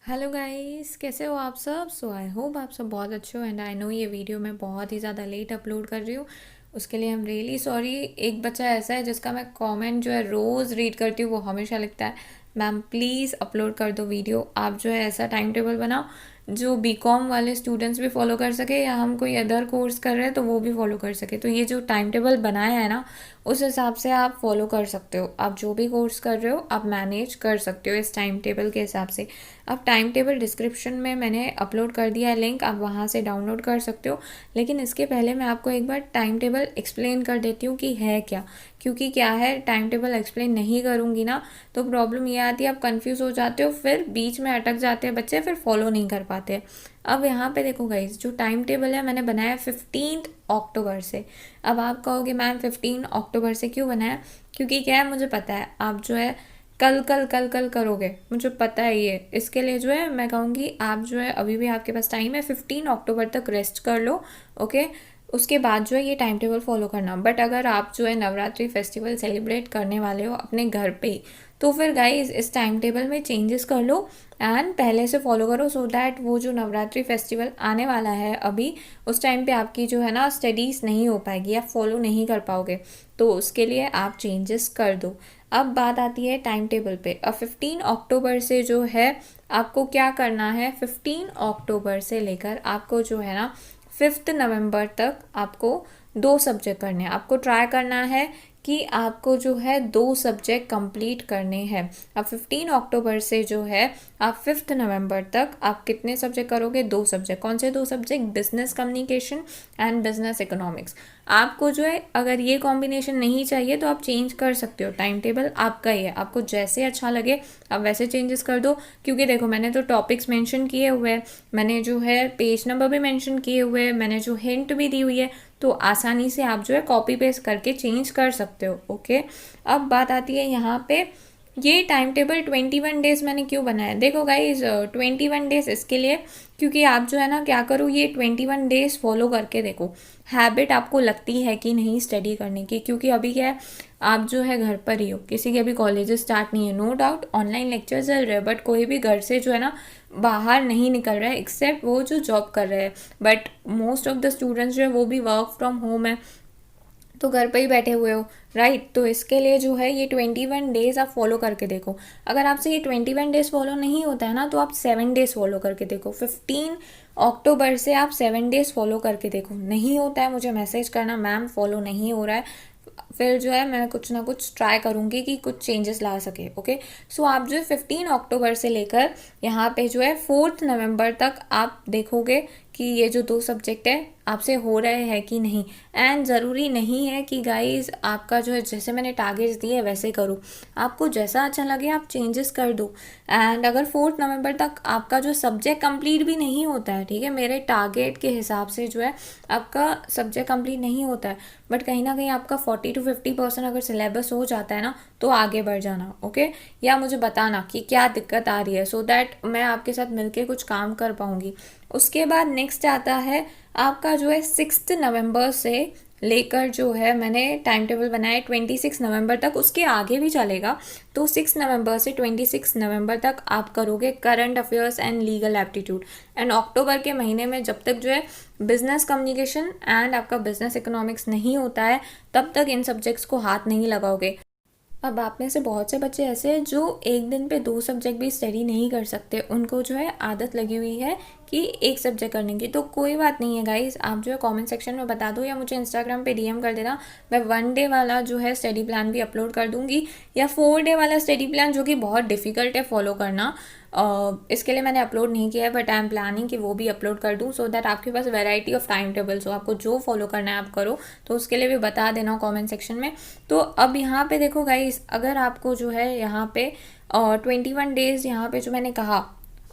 Hello guys, कैसे हो आप सब। आई होप आप सब बहुत अच्छे हो। एंड आई नो ये वीडियो मैं बहुत ही ज़्यादा लेट अपलोड कर रही हूँ। उसके लिए आई एम रियली सॉरी। एक बच्चा ऐसा है जिसका मैं कमेंट जो है रोज़ रीड करती हूँ, वो हमेशा लिखता है मैम प्लीज़ अपलोड कर दो वीडियो। आप जो है ऐसा टाइम टेबल बनाओ जो बीकॉम वाले स्टूडेंट्स भी फॉलो कर सके, या हम कोई अदर कोर्स कर रहे हैं तो वो भी फॉलो कर सके। तो ये जो टाइम टेबल बनाया है ना, उस हिसाब से आप फॉलो कर सकते हो। आप जो भी कोर्स कर रहे हो आप मैनेज कर सकते हो इस टाइम टेबल के हिसाब से। अब टाइम टेबल डिस्क्रिप्शन में मैंने अपलोड कर दिया है लिंक, आप वहाँ से डाउनलोड कर सकते हो। लेकिन इसके पहले मैं आपको एक बार टाइम टेबल एक्सप्लेन कर देती हूँ कि है क्या। क्योंकि क्या है, टाइम टेबल एक्सप्लेन नहीं करूँगी ना तो प्रॉब्लम ये आती है, आप कंफ्यूज हो जाते हो, फिर बीच में अटक जाते हैं बच्चे, फिर फॉलो नहीं कर पाते। अब यहाँ पे देखो गाइज, जो टाइम टेबल है मैंने बनाया 15 अक्टूबर से। अब आप कहोगे मैम 15 अक्टूबर से क्यों बनाया। क्योंकि क्या है, मुझे पता है आप जो है कल कल कल कल करोगे, मुझे पता है ये। इसके लिए जो है मैं कहूँगी आप जो है अभी भी आपके पास टाइम है, 15 अक्टूबर तक रेस्ट कर लो। ओके, उसके बाद जो है ये टाइम टेबल फॉलो करना। बट अगर आप जो है नवरात्रि फेस्टिवल सेलिब्रेट करने वाले हो अपने घर पे ही, तो फिर गाइज इस टाइम टेबल में चेंजेस कर लो एंड पहले से फॉलो करो, सो दैट वो जो नवरात्रि फेस्टिवल आने वाला है अभी, उस टाइम पे आपकी जो है ना स्टडीज़ नहीं हो पाएगी, आप फॉलो नहीं कर पाओगे। तो उसके लिए आप चेंजेस कर दो। अब बात आती है टाइम टेबल पे। अब 15 अक्टूबर से जो है आपको क्या करना है, 15 अक्टूबर से लेकर आपको जो है ना 5 नवंबर तक आपको 2 सब्जेक्ट करने हैं। आपको ट्राई करना है कि आपको जो है 2 सब्जेक्ट कंप्लीट करने हैं। अब 15 अक्टूबर से जो है आप 5 नवंबर तक आप कितने सब्जेक्ट करोगे, 2 सब्जेक्ट। कौन से 2 subject, business communication and business economics. आपको जो है अगर ये कॉम्बिनेशन नहीं चाहिए तो आप चेंज कर सकते हो, टाइम टेबल आपका ही है, आपको जैसे अच्छा लगे आप वैसे चेंजेस कर दो। क्योंकि देखो मैंने तो टॉपिक्स मेंशन किए हुए हैं, मैंने जो है पेज नंबर भी मेंशन किए हुए हैं, मैंने जो हिंट भी दी हुई है, तो आसानी से आप जो है कॉपी पेस्ट करके चेंज कर सकते हो। ओके, अब बात आती है यहाँ पे, ये टाइम टेबल 21 डेज मैंने क्यों बनाया। देखो गाइज 21 डेज इसके लिए क्योंकि आप जो है ना क्या करो, ये 21 डेज फॉलो करके देखो हैबिट आपको लगती है कि नहीं स्टडी करने की। क्योंकि अभी क्या है, आप जो है घर पर ही हो, किसी के अभी कॉलेजेस स्टार्ट नहीं है, नो डाउट ऑनलाइन लेक्चर चल रहे हैं, बट कोई भी घर से जो है ना बाहर नहीं निकल रहा है एक्सेप्ट वो जो जॉब कर रहे हैं। But most of the students जो है वो भी वर्क फ्रॉम होम है, तो घर पे ही बैठे हुए हो, राइट। तो इसके लिए जो है ये 21 डेज आप फॉलो करके देखो। अगर आपसे ये 21 डेज फॉलो नहीं होता है ना तो आप 7 डेज फॉलो करके देखो। 15 अक्टूबर से आप 7 डेज फॉलो करके देखो। नहीं होता है मुझे मैसेज करना मैम फॉलो नहीं हो रहा है, फिर जो है मैं कुछ ना कुछ ट्राई करूँगी कि कुछ चेंजेस ला सके। ओके, सो आप जो है 15 अक्टूबर से लेकर यहाँ पे जो है 4 नवंबर तक आप देखोगे कि ये जो 2 सब्जेक्ट है आपसे हो रहे हैं कि नहीं। एंड ज़रूरी नहीं है कि गाइस आपका जो है जैसे मैंने टारगेट्स दिए वैसे करो, आपको जैसा अच्छा लगे आप चेंजेस कर दो। एंड अगर 4 नवंबर तक आपका जो सब्जेक्ट कंप्लीट भी नहीं होता है, ठीक है, मेरे टारगेट के हिसाब से जो है आपका सब्जेक्ट कंप्लीट नहीं होता है, बट कहीं ना कहीं आपका 40 to 50% अगर सिलेबस हो जाता है ना तो आगे बढ़ जाना। ओके, या मुझे बताना कि क्या दिक्कत आ रही है, सो दैट मैं आपके साथ मिलके कुछ काम कर पाऊंगी। उसके बाद नेक्स्ट आता है आपका जो है 6 नवंबर से लेकर जो है मैंने टाइम टेबल बनाया 26 नवंबर तक, उसके आगे भी चलेगा। तो 6 नवंबर से 26 नवंबर तक आप करोगे current affairs and legal aptitude. And अक्टूबर के महीने में जब तक जो है बिजनेस कम्युनिकेशन एंड आपका बिजनेस इकोनॉमिक्स नहीं होता है तब तक इन सब्जेक्ट्स को हाथ नहीं लगाओगे। अब आप में से बहुत से बच्चे ऐसे हैं जो एक दिन पे 2 सब्जेक्ट भी स्टडी नहीं कर सकते, उनको जो है आदत लगी हुई है कि एक सब्जेक्ट करने की। तो कोई बात नहीं है गाइस, आप जो है कमेंट सेक्शन में बता दो या मुझे इंस्टाग्राम पे डीएम कर देना, मैं 1 डे वाला जो है स्टडी प्लान भी अपलोड कर दूंगी, या 4 डे वाला स्टडी प्लान जो कि बहुत डिफिकल्ट है फॉलो करना। इसके लिए मैंने अपलोड नहीं किया है, बट आई एम प्लानिंग कि वो भी अपलोड कर दूँ, सो दैट आपके पास वैरायटी ऑफ टाइम टेबल्स हो, आपको जो फॉलो करना है आप करो। तो उसके लिए भी बता देना कमेंट सेक्शन में। तो अब यहाँ पे देखो गाइस, अगर आपको जो है यहाँ पे 21 डेज यहाँ पे जो मैंने कहा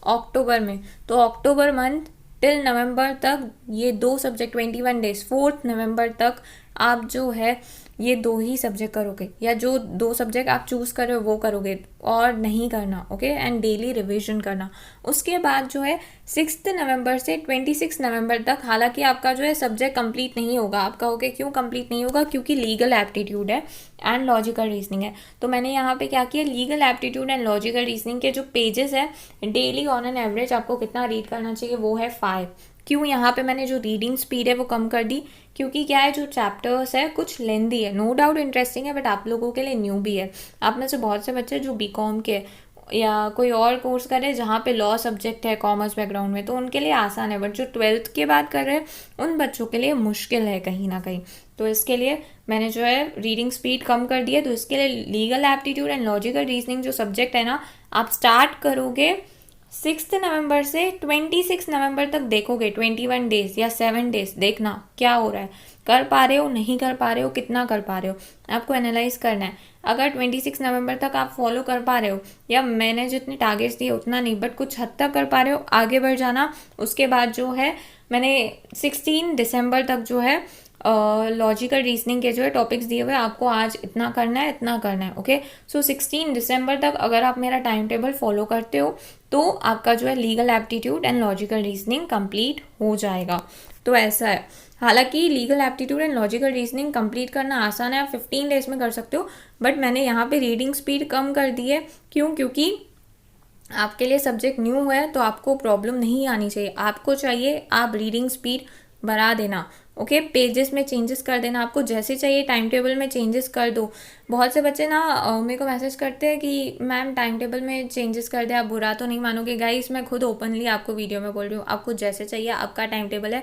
अक्टूबर में, तो अक्टूबर मंथ टिल नवंबर तक ये 2 सब्जेक्ट 21 डेज, 4 नवंबर तक आप जो है ये 2 ही सब्जेक्ट करोगे, या जो 2 सब्जेक्ट आप चूज़ कर रहे हो वो करोगे, और नहीं करना, ओके। एंड डेली रिविजन करना। उसके बाद जो है 6 नवंबर से 26 नवंबर तक, हालांकि आपका जो है सब्जेक्ट कंप्लीट नहीं होगा। आप कहोगे क्यों कंप्लीट नहीं होगा? क्योंकि लीगल एप्टीट्यूड है एंड लॉजिकल रीजनिंग है। तो मैंने यहाँ पे क्या किया, legal aptitude and logical reasoning के जो पेजेस है, डेली ऑन एन एवरेज आपको कितना रीड करना चाहिए, वो है 5। क्यों यहाँ पे मैंने जो रीडिंग स्पीड है वो कम कर दी? क्योंकि क्या है, जो चैप्टर्स है कुछ लेंदी है, नो डाउट इंटरेस्टिंग है, बट आप लोगों के लिए न्यू भी है। आप में से बहुत से बच्चे जो बीकॉम के या कोई और कोर्स कर रहे हैं जहाँ पे लॉ सब्जेक्ट है कॉमर्स बैकग्राउंड में, तो उनके लिए आसान है, बट जो 12th के बाद कर रहे हैं उन बच्चों के लिए मुश्किल है कहीं ना कहीं। तो इसके लिए मैंने जो है रीडिंग स्पीड कम कर दी है। तो इसके लिए legal aptitude and logical reasoning जो सब्जेक्ट है ना, आप स्टार्ट करोगे 6 नवंबर से 26 नवंबर तक, देखोगे 21 डेज या 7 डेज, देखना क्या हो रहा है, कर पा रहे हो, नहीं कर पा रहे हो, कितना कर पा रहे हो, आपको एनालाइज करना है। अगर 26 नवंबर तक आप फॉलो कर पा रहे हो, या मैंने जितने टारगेट्स दिए उतना नहीं बट कुछ हद तक कर पा रहे हो, आगे बढ़ जाना। उसके बाद जो है मैंने 16 दिसंबर तक जो है लॉजिकल रीजनिंग के जो है टॉपिक्स दिए हुए, आपको आज इतना करना है, इतना करना है, ओके। सो 16 दिसंबर तक अगर आप मेरा टाइम टेबल फॉलो करते हो तो आपका जो है legal aptitude and logical reasoning complete हो जाएगा। तो ऐसा है। हालांकि legal aptitude and logical reasoning complete करना आसान है, आप 15 डेज में कर सकते हो, बट मैंने यहाँ पे रीडिंग स्पीड कम कर दी है। क्यों? क्योंकि आपके लिए सब्जेक्ट न्यू है तो आपको प्रॉब्लम नहीं आनी चाहिए। आपको चाहिए आप रीडिंग स्पीड बढ़ा देना, ओके। पेजेस में चेंजेस कर देना, आपको जैसे चाहिए टाइम टेबल में चेंजेस कर दो। बहुत से बच्चे ना मेरे को मैसेज करते हैं कि मैम टाइम टेबल में चेंजेस कर दे। आप बुरा तो नहीं मानोगे गाइस, मैं खुद ओपनली आपको वीडियो में बोल रही हूँ, आपको जैसे चाहिए, आपका टाइम टेबल है,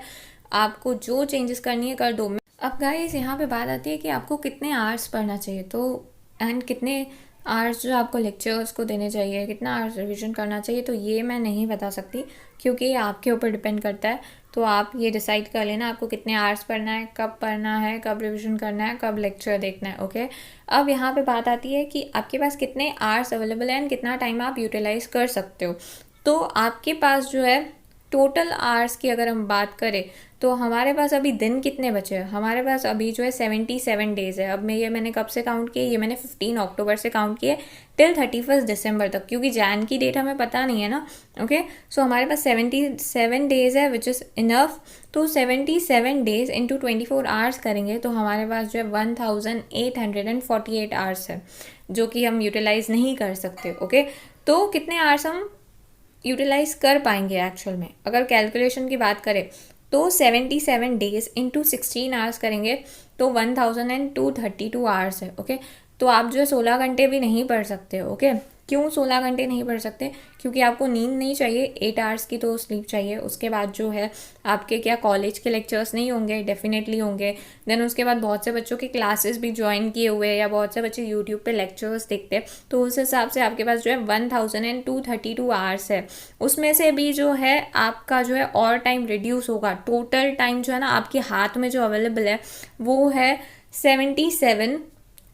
आपको जो चेंजेस करनी है कर दो। अब गाइस यहाँ पे बात आती है कि आपको कितने आवर्स पढ़ना चाहिए, तो एंड कितने आवर्स जो आपको लेक्चर्स को देने चाहिए, कितना आवर्स रिविजन करना चाहिए, तो ये मैं नहीं बता सकती क्योंकि ये आपके ऊपर डिपेंड करता है। तो आप ये डिसाइड कर लेना आपको कितने आवर्स पढ़ना है, कब पढ़ना है, कब रिविजन करना है, कब लेक्चर देखना है, ओके। अब यहाँ पे बात आती है कि आपके पास कितने आवर्स अवेलेबल है एंड कितना टाइम आप यूटिलाइज कर सकते हो। तो आपके पास जो है टोटल आवर्स की अगर हम बात करें तो हमारे पास अभी दिन कितने बचे हैं, हमारे पास अभी जो है 77 डेज़ है। अब मैंने कब से काउंट किए, ये मैंने 15 अक्टूबर से काउंट किए टिल 31 दिसंबर तक, क्योंकि जैन की डेट हमें पता नहीं है ना, ओके। सो हमारे पास 77 डेज़ है विच इज़ इनफ। तो 77 डेज इंटू 24 आवर्स करेंगे तो हमारे पास जो है 1848 आवर्स है जो कि हम यूटिलाइज नहीं कर सकते, ओके। तो कितने आवर्स हम यूटिलाइज कर पाएंगे एक्चुअल में, अगर कैलकुलेशन की बात करें तो 77 डेज इंटू 16 आवर्स करेंगे तो 1232 आवर्स है, ओके। तो आप जो है 16 घंटे भी नहीं पढ़ सकते, ओके। क्यों 16 घंटे नहीं पढ़ सकते? क्योंकि आपको नींद नहीं चाहिए, 8 आवर्स की तो स्लीप चाहिए। उसके बाद जो है आपके क्या कॉलेज के लेक्चर्स नहीं होंगे, डेफिनेटली होंगे। देन उसके बाद बहुत से बच्चों के क्लासेस भी ज्वाइन किए हुए हैं या बहुत से बच्चे यूट्यूब पे लेक्चर्स देखते हैं, तो उस हिसाब से आपके पास जो है 1232 आवर्स है। उसमें से भी जो है आपका जो है और टाइम रिड्यूस होगा। टोटल टाइम जो है ना आपके हाथ में जो अवेलेबल है वो है 77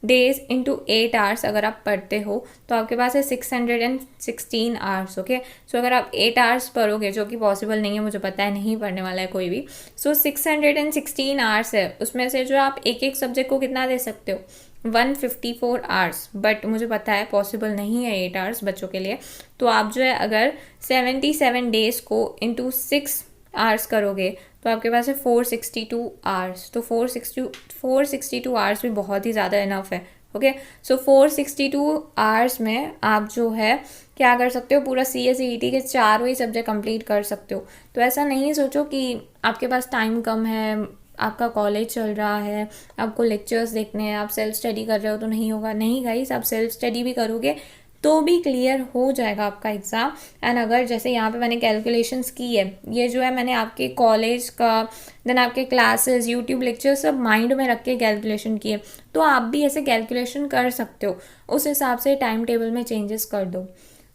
डेज इंटू 8 आवर्स। अगर आप पढ़ते हो तो आपके पास है 616 आवर्स, ओके। सो अगर आप 8 आवर्स पढ़ोगे, जो कि पॉसिबल नहीं है, मुझे पता है नहीं पढ़ने वाला है कोई भी, सो 616 आवर्स है। उसमें से जो आप एक एक सब्जेक्ट को कितना दे सकते हो, 154 आवर्स, बट मुझे पता है पॉसिबल नहीं है 8 आवर्स बच्चों के लिए। तो आप जो है अगर 77 डेज को इंटू 6 आवर्स करोगे तो आपके पास है 462 आवर्स। तो 462 आवर्स भी बहुत ही ज़्यादा इनफ है, ओके। सो 462 आवर्स में आप जो है क्या कर सकते हो, पूरा CA-CET के चारों ही सब्जेक्ट कंप्लीट कर सकते हो। तो ऐसा नहीं सोचो कि आपके पास टाइम कम है, आपका कॉलेज चल रहा है, आपको लेक्चर्स देखने हैं, आप सेल्फ स्टडी कर रहे हो तो नहीं होगा। नहीं गाइस, आप सेल्फ स्टडी भी करोगे तो भी क्लियर हो जाएगा आपका एग्ज़ाम। एंड अगर जैसे यहाँ पे मैंने कैलकुलेशंस की है, ये जो है मैंने आपके कॉलेज का, देन आपके क्लासेस, यूट्यूब लेक्चर सब माइंड में रख के कैलकुलेशन किए, तो आप भी ऐसे कैलकुलेशन कर सकते हो। उस हिसाब से टाइम टेबल में चेंजेस कर दो,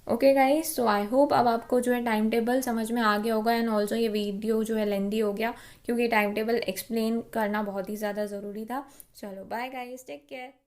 okay guys. So I hope अब आपको जो है टाइम टेबल समझ में आ गया होगा। एंड ऑल्सो ये वीडियो जो है लेंदी हो गया क्योंकि टाइम टेबल एक्सप्लेन करना बहुत ही ज़्यादा ज़रूरी था। चलो बाय गाइस, टेक केयर।